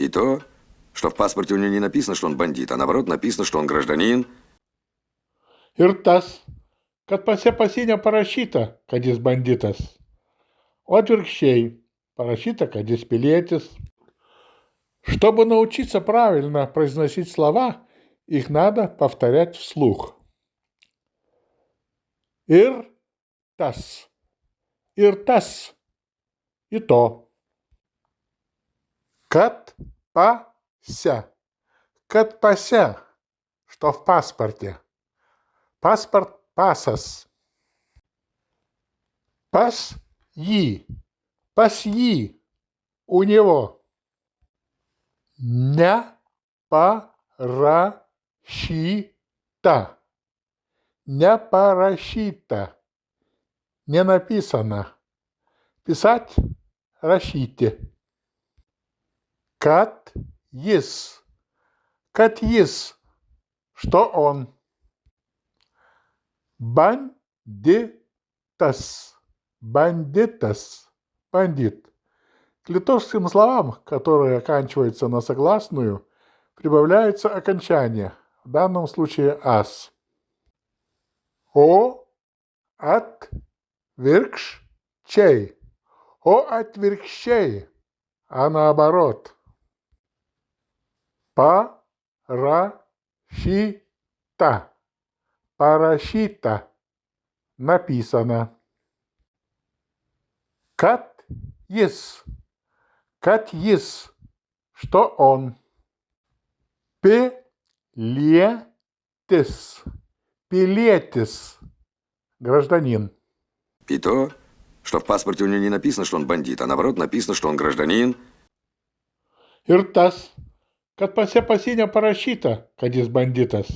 И то, что в паспорте у него не написано, что он бандит, а наоборот написано, что он гражданин. Ir tas, kad pase pasinė parašyta, kad jis banditas. O atvirkščiai parašyta, kad jis pilietis. Чтобы научиться правильно произносить слова, их надо повторять вслух. Ir tas. Ir tas. И то. Kad pase. Kad pase. Что в паспорте. Паспорт – пасas. Pas jį. Pas jį. У него. Непарашита. Не парашита. Не написано. Писать – рашите. Kad jis. Kad jis. Что он. Бандитас. Бандитас. Бандит. К литовским словам, которые оканчиваются на согласную, прибавляется окончание, в данном случае ас. О отвергшей. О отвергшей. А наоборот. Парашита. Парашита. Написано. Kad jis. Kad jis. Что он. Пилетис. Пилетис. Гражданин. И то, что в паспорте у него не написано, что он бандит, а наоборот написано, что он гражданин. Ir tas, kad pase pasinė parašyta, kad jis banditas.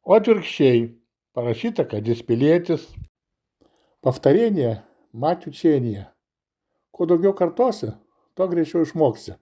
O atvirkščiai parašyta, kad jis pilietis. Повторение – мать учения. Kuo daugiau kartosi, tuo greičiau išmoksi.